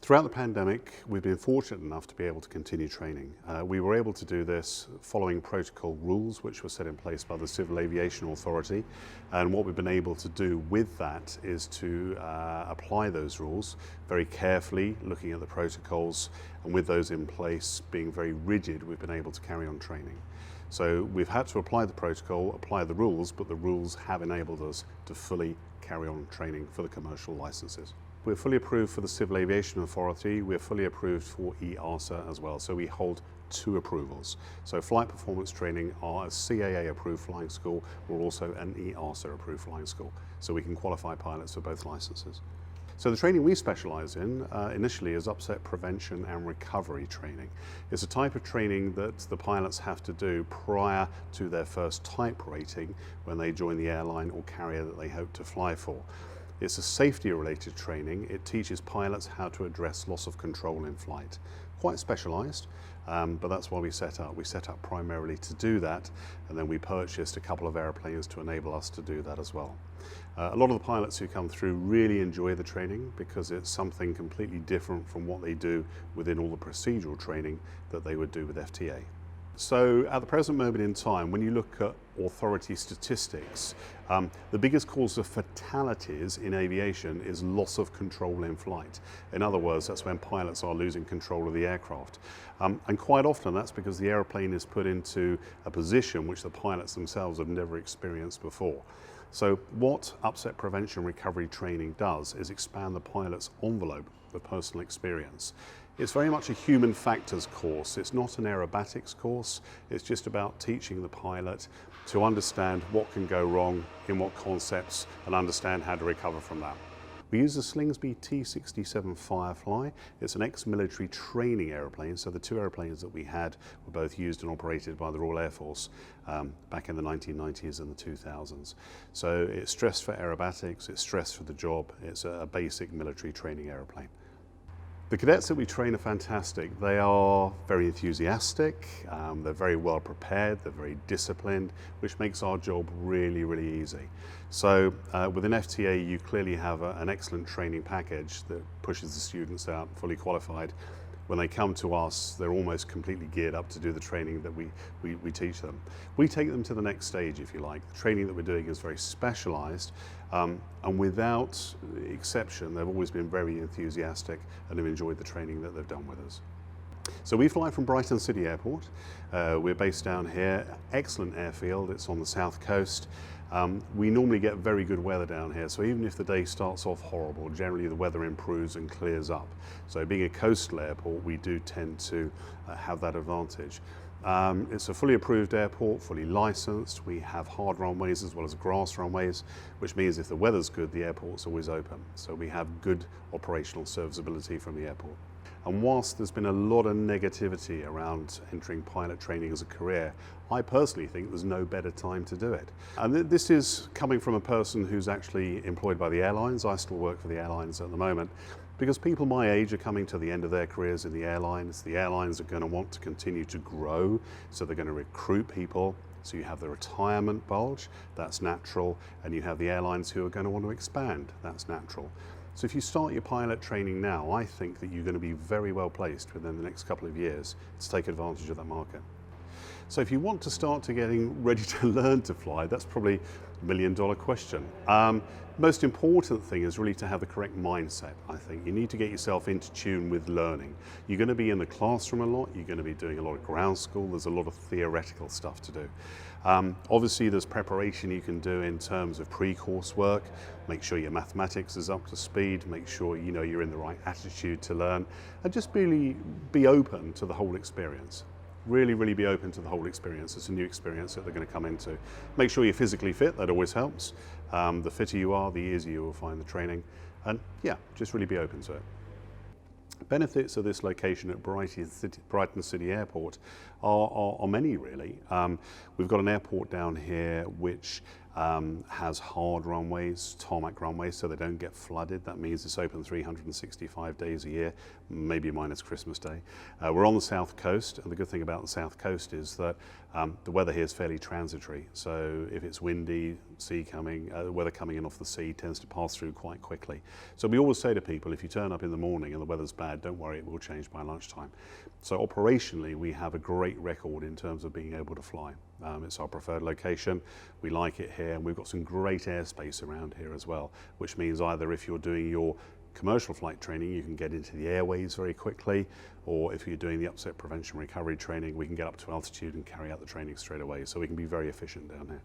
Throughout the pandemic, we've been fortunate enough to be able to continue training. We were able to do this following protocol rules which were set in place by the Civil Aviation Authority, and what we've been able to do with that is to apply those rules very carefully, looking at the protocols, and with those in place being very rigid, we've been able to carry on training. So we've had to apply the protocol, apply the rules, but the rules have enabled us to fully carry on training for the commercial licenses. We're fully approved for the Civil Aviation Authority. We're fully approved for EASA as well. So we hold 2 approvals. So flight performance training are a CAA approved flying school. We're also an EASA approved flying school. So we can qualify pilots for both licenses. So the training we specialise in initially is upset prevention and recovery training. It's a type of training that the pilots have to do prior to their first type rating when they join the airline or carrier that they hope to fly for. It's a safety-related training. It teaches pilots how to address loss of control in flight. Quite specialised, but that's why we set up. We set up primarily to do that, and then we purchased a couple of airplanes to enable us to do that as well. A lot of the pilots who come through really enjoy the training because it's something completely different from what they do within all the procedural training that they would do with FTA. So at the present moment in time, when you look at authority statistics, the biggest cause of fatalities in aviation is loss of control in flight. In other words, that's when pilots are losing control of the aircraft. And quite often that's because the airplane is put into a position which the pilots themselves have never experienced before. So what upset prevention recovery training does is expand the pilot's envelope of personal experience. It's very much a human factors course. It's not an aerobatics course. It's just about teaching the pilot to understand what can go wrong, in what concepts, and understand how to recover from that. We use the Slingsby T-67 Firefly. It's an ex-military training aeroplane, so the 2 airplanes that we had were both used and operated by the Royal Air Force back in the 1990s and the 2000s. So it's stressed for aerobatics, it's stressed for the job, it's a basic military training aeroplane. The cadets that we train are fantastic. They are very enthusiastic, they're very well prepared, they're very disciplined, which makes our job really, really easy. So within FTA you clearly have an excellent training package that pushes the students out fully qualified. When they come to us, they're almost completely geared up to do the training that we teach them. We take them to the next stage, if you like. The training that we're doing is very specialised, and without exception, they've always been very enthusiastic and have enjoyed the training that they've done with us. So we fly from Brighton City Airport. We're based down here. Excellent airfield. It's on the south coast. We normally get very good weather down here, so even if the day starts off horrible, generally the weather improves and clears up. So being a coastal airport, we do tend to have that advantage. It's a fully approved airport, fully licensed. We have hard runways as well as grass runways, which means if the weather's good, the airport's always open. So we have good operational serviceability from the airport. And whilst there's been a lot of negativity around entering pilot training as a career, I personally think there's no better time to do it. And this is coming from a person who's actually employed by the airlines. I still work for the airlines at the moment, because people my age are coming to the end of their careers in the airlines. The airlines are going to want to continue to grow, so they're going to recruit people. So you have the retirement bulge, that's natural, and you have the airlines who are going to want to expand, that's natural. So if you start your pilot training now, I think that you're going to be very well placed within the next couple of years to take advantage of that market. So if you want to start to getting ready to learn to fly, that's probably $1 million question. Most important thing is really to have the correct mindset, I think. You need to get yourself into tune with learning. You're going to be in the classroom a lot, you're going to be doing a lot of ground school, there's a lot of theoretical stuff to do. Obviously there's preparation you can do in terms of pre-course work. Make sure your mathematics is up to speed, make sure you know you're in the right attitude to learn, and just really be open to the whole experience. Really, really be open to the whole experience. It's a new experience that they're going to come into. Make sure you're physically fit, that always helps. The fitter you are, the easier you will find the training. And yeah, just really be open to it. Benefits of this location at Brighton City Airport are many, really. We've got an airport down here which has hard runways, tarmac runways, so they don't get flooded. That means it's open 365 days a year, maybe minus Christmas Day. We're on the south coast, and the good thing about the south coast is that the weather here is fairly transitory. So if it's windy, sea coming, weather coming in off the sea tends to pass through quite quickly. So we always say to people, if you turn up in the morning and the weather's bad, don't worry, it will change by lunchtime. So operationally, we have a great record in terms of being able to fly. It's our preferred location. We like it here, and we've got some great airspace around here as well, which means either if you're doing your commercial flight training, you can get into the airways very quickly, or if you're doing the upset prevention recovery training, we can get up to altitude and carry out the training straight away. So we can be very efficient down here.